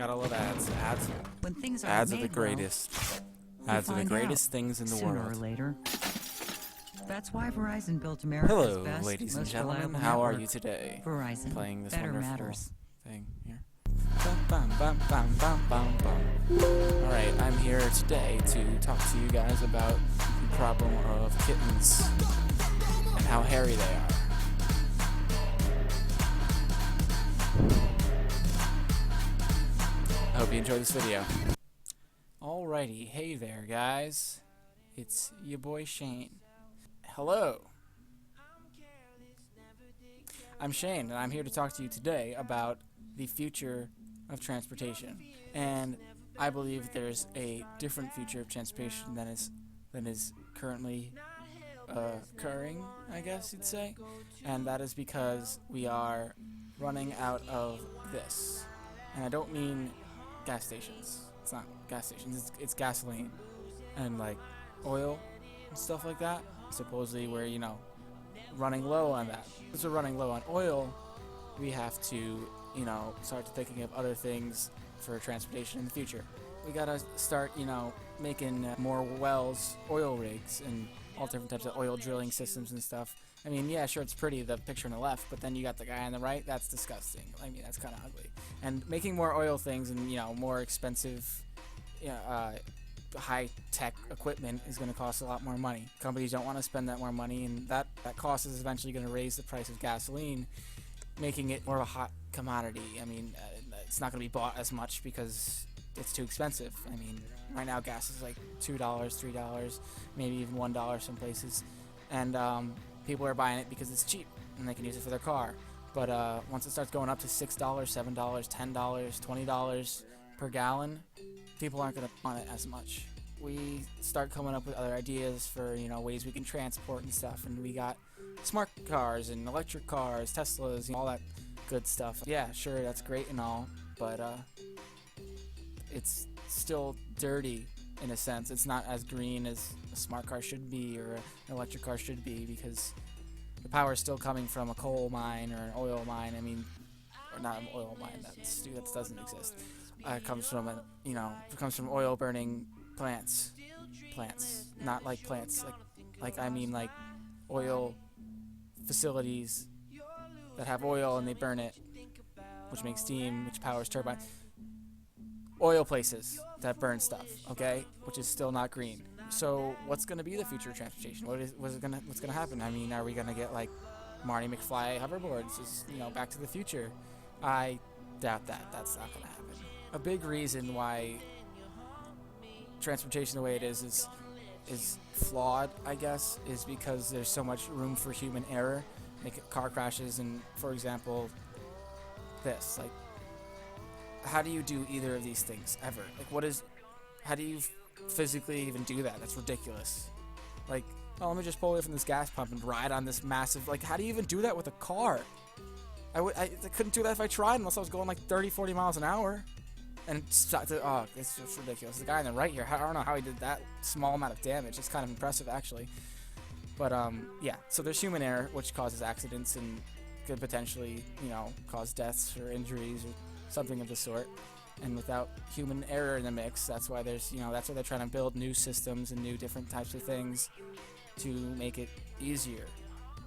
Gotta love ads. When things Ads are made the greatest. Well, Ads are the find greatest out, things in the sooner world. or later. That's why Verizon built America's Hello, best, ladies and most gentlemen. reliable How are network. you today? Verizon. Playing this Better wonderful matters. thing here. Alright, I'm here today to talk to you guys about the problem of kittens and how hairy they are. I hope you enjoy this video. Alrighty, hey there guys. It's your boy Shane. Hello. I'm Shane, and I'm here to talk to you today about the future of transportation. And I believe there's a different future of transportation than is currently occurring, I guess you'd say. And that is because we are running out of this. And I don't mean gas stations. It's not gas stations. It's gasoline and like oil and stuff like that. Supposedly we're, running low on that. Since we're running low on oil, we have to, start thinking of other things for transportation in the future. We gotta start, making more wells, oil rigs, and all different types of oil drilling systems and stuff. I mean, yeah, sure, it's pretty, the picture on the left, but then you got the guy on the right. That's disgusting. I mean, that's kind of ugly. And making more oil things and, more expensive, high-tech equipment is going to cost a lot more money. Companies don't want to spend that more money, and that cost is eventually going to raise the price of gasoline, making it more of a hot commodity. I mean, it's not going to be bought as much because it's too expensive. I mean, right now gas is like $2, $3, maybe even $1 some places, and people are buying it because it's cheap and they can use it for their car. But once it starts going up to $6, $7, $10, $20 per gallon, people aren't going to want it as much. We start coming up with other ideas for, ways we can transport and stuff, and we got smart cars and electric cars, Teslas, all that good stuff. Yeah, sure, that's great and all, but it's still dirty in a sense. It's not as green as a smart car should be or an electric car should be, because the power is still coming from a coal mine or an oil mine. I mean, or not an oil mine, that doesn't exist. It comes from it comes from oil burning plants, not like plants, I mean like oil facilities that have oil and they burn it, which makes steam, which powers turbines. Oil places that burn stuff, okay, which is still not green. So what's going to be the future of transportation? What's going to happen? I mean, are we going to get like Marty McFly hoverboards? Back to the future? I doubt that. That's not going to happen. A big reason why transportation the way it is flawed, I guess, is because there's so much room for human error, like car crashes and, for example, this. Like, how do you do either of these things ever? How do you physically even do that? That's ridiculous. Like, oh, let me just pull away from this gas pump and ride on this massive, how do you even do that with a car? I couldn't do that if I tried unless I was going like 30, 40 miles an hour. And it's just ridiculous. The guy on the right here, I don't know how he did that small amount of damage. It's kind of impressive, actually. But, yeah, so there's human error, which causes accidents and could potentially, cause deaths or injuries or something of the sort. And without human error in the mix, that's why that's why they're trying to build new systems and new different types of things to make it easier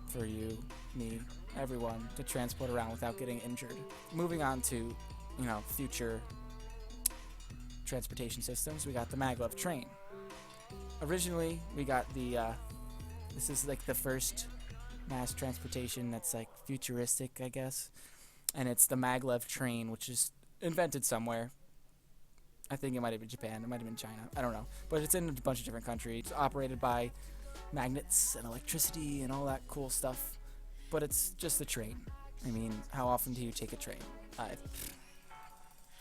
for you, me, everyone to transport around without getting injured. Moving on to, future transportation systems, we got the maglev train. Originally, we got the, this is like the first mass transportation that's like futuristic, I guess. And it's the maglev train, which is invented somewhere. I think it might have been Japan, it might have been China, I don't know. But it's in a bunch of different countries. It's operated by magnets and electricity and all that cool stuff. But it's just a train. I mean, how often do you take a train? I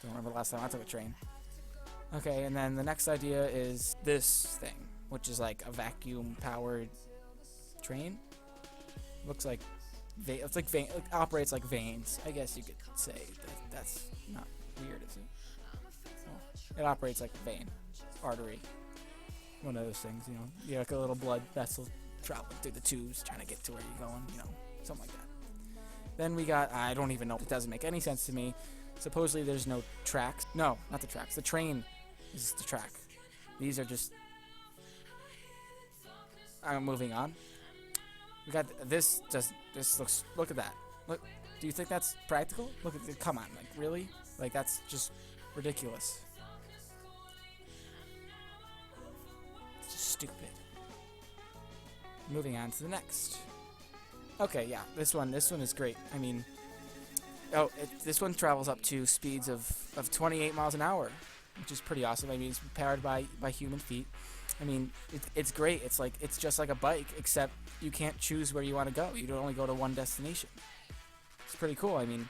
don't remember the last time I took a train. Okay, and then the next idea is this thing, which is like a vacuum-powered train. Looks like it operates like veins. I guess you could say that's not weird, is it? Well, it operates like a vein, artery, one of those things. You like a little blood vessel traveling through the tubes, trying to get to where you're going. Something like that. Then we got, I don't even know, it doesn't make any sense to me. Supposedly there's no tracks. No, not the tracks. The train is the track. These are just... I'm moving on. We got this. This looks... Look at that. Look. Do you think that's practical? Look at... Come on. Like, really? Like, that's just ridiculous. It's just stupid. Moving on to the next. Okay, yeah. This one is great. I mean... Oh, this one travels up to speeds of 28 miles an hour, which is pretty awesome. I mean, it's powered by human feet. I mean, it's great. It's just like a bike, except you can't choose where you want to go. You don't only go to one destination. It's pretty cool. I mean,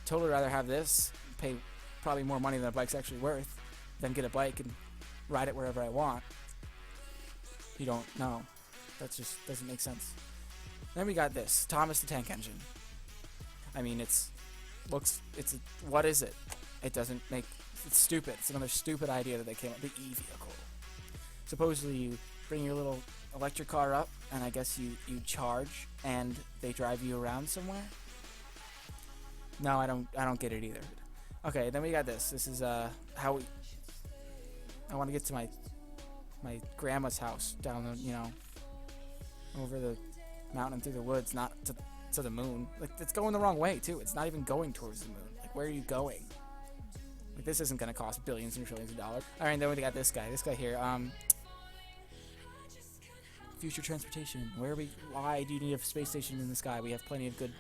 totally rather have this, pay probably more money than a bike's actually worth, than get a bike and ride it wherever I want. You don't know. That just doesn't make sense. Then we got this, Thomas the Tank Engine. I mean, what is it? It doesn't make, it's stupid. It's another stupid idea that they came up with, the e-vehicle. Supposedly you bring your little electric car up, and I guess you charge, and they drive you around somewhere? No, I don't get it either. Okay, then we got this. This is I want to get to my grandma's house down the, over the mountain through the woods, not to the moon. Like, it's going the wrong way too. It's not even going towards the moon. Like, where are you going? Like, this isn't gonna cost billions and trillions of dollars. All right, then we got this guy. This guy here. Future transportation. Why do you need a space station in the sky? We have plenty of good.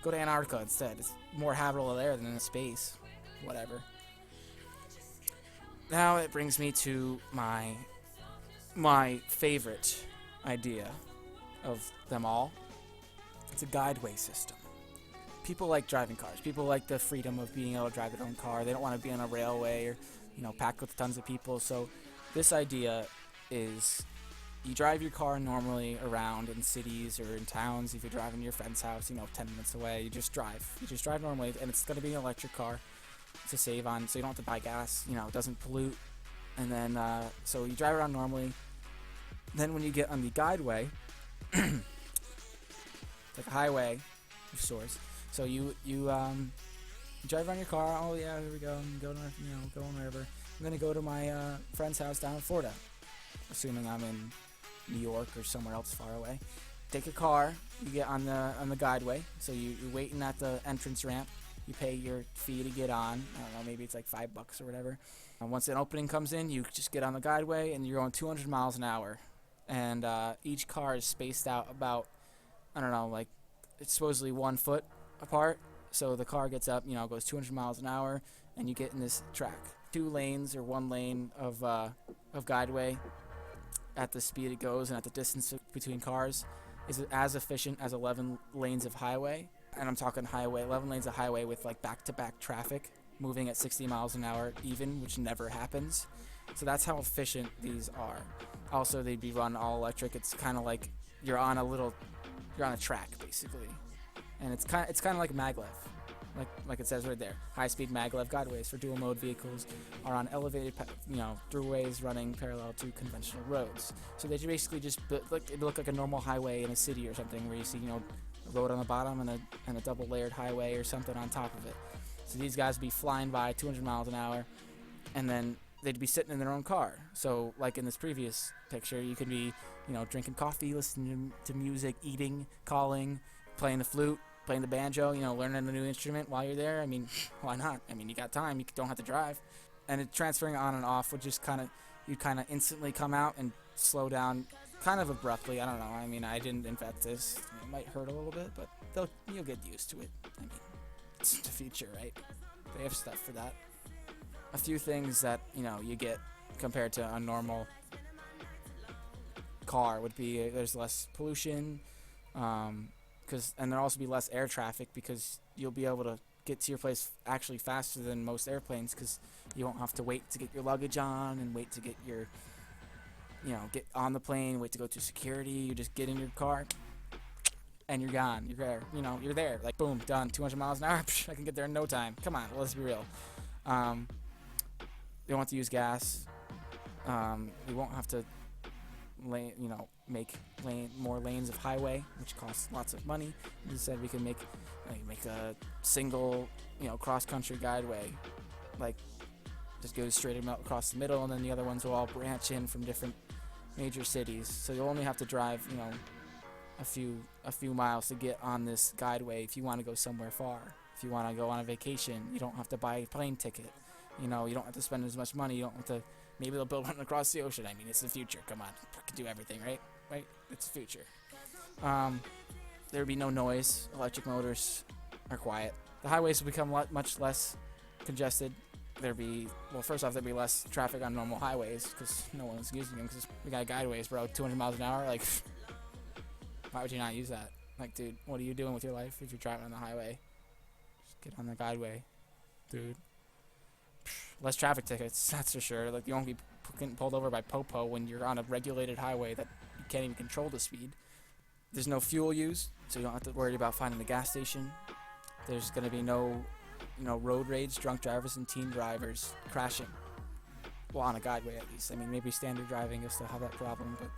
Go to Antarctica instead. It's more habitable there than in space. Whatever. Now it brings me to my favorite idea of them all. It's a guideway system. People like driving cars. People like the freedom of being able to drive their own car. They don't want to be on a railway or, packed with tons of people. So this idea is you drive your car normally around in cities or in towns. If you're driving to your friend's house, 10 minutes away, you just drive. You just drive normally, and it's going to be an electric car to save on, so you don't have to buy gas. It doesn't pollute. And then, so you drive around normally. Then when you get on the guideway, like a highway of sorts. So you drive around your car. Oh yeah, here we go. I'm going, going wherever. I'm gonna go to my friend's house down in Florida, assuming I'm in New York or somewhere else far away. Take a car. You get on the guideway. So you're waiting at the entrance ramp. You pay your fee to get on. I don't know, maybe it's like $5 or whatever. And once an opening comes in, you just get on the guideway and you're going 200 miles an hour. And each car is spaced out about, I don't know, like it's supposedly 1 foot apart. So the car gets up, goes 200 miles an hour, and you get in this track. 2 lanes or 1 lane of guideway at the speed it goes and at the distance between cars is as efficient as 11 lanes of highway. And I'm talking highway, 11 lanes of highway with like back-to-back traffic moving at 60 miles an hour even, which never happens. So that's how efficient these are. Also, they'd be run all electric. It's kind of like you're on a track basically, and it's kind of like maglev, like it says right there. High-speed maglev guideways for dual-mode vehicles are on elevated, throughways running parallel to conventional roads. So they basically just look like a normal highway in a city or something, where you see a road on the bottom and a double-layered highway or something on top of it. So these guys would be flying by 200 miles an hour, and then they'd be sitting in their own car. So like in this previous picture, you could be, drinking coffee, listening to music, eating, calling, playing the flute, playing the banjo, learning a new instrument while you're there. I mean, why not? I mean, you got time. You don't have to drive. And it transferring on and off would just you'd instantly come out and slow down kind of abruptly. I don't know. I mean, I didn't invent this. It might hurt a little bit, but you'll get used to it. I mean, it's the future, right? They have stuff for that. A few things that, you get compared to a normal car would be there's less pollution, and there'll also be less air traffic because you'll be able to get to your place actually faster than most airplanes, because you won't have to wait to get your luggage on and wait to get your, get on the plane, wait to go to security. You just get in your car and you're gone. You're there. You're there. Like, boom, done. 200 miles an hour. I can get there in no time. Come on, let's be real. You don't have to use gas. We won't have to make more lanes of highway, which costs lots of money. Instead, we can make Like make a single, cross-country guideway, like just goes straight across the middle, and then the other ones will all branch in from different major cities. So you'll only have to drive, a few miles to get on this guideway if you want to go somewhere far. If you want to go on a vacation, you don't have to buy a plane ticket. You don't have to spend as much money. You don't have to. Maybe they'll build one across the ocean. I mean, it's the future. Come on, you can do everything, right? Right? It's the future. There would be no noise. Electric motors are quiet. The highways will become much less congested. First off, there'd be less traffic on normal highways because no one's using them because we got guideways, bro. 200 miles an hour. Like, why would you not use that? Like, dude, what are you doing with your life if you're driving on the highway? Just get on the guideway, dude. Less traffic tickets, that's for sure. Like, you won't be getting pulled over by Popo when you're on a regulated highway that you can't even control the speed. There's no fuel used, so you don't have to worry about finding a gas station. There's going to be no, road rage, drunk drivers, and teen drivers crashing. Well, on a guideway at least. I mean, maybe standard driving you'll still have that problem, but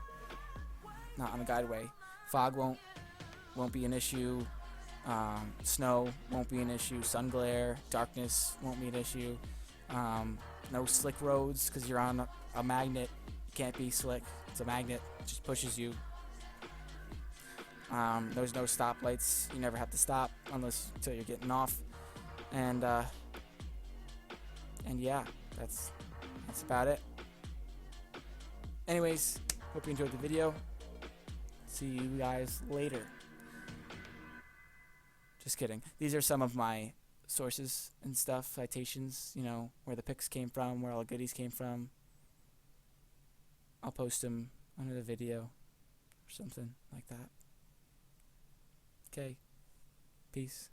not on a guideway. Fog won't be an issue. Snow won't be an issue. Sun glare, darkness won't be an issue. No slick roads because you're on a magnet. You can't be slick. It's a magnet. It just pushes you. There's no stoplights. You never have to stop until you're getting off. And yeah, that's about it. Anyways, hope you enjoyed the video. See you guys later. Just kidding. These are some of my sources and stuff, citations, where the pics came from, where all the goodies came from. I'll post them under the video or something like that. Okay. Peace.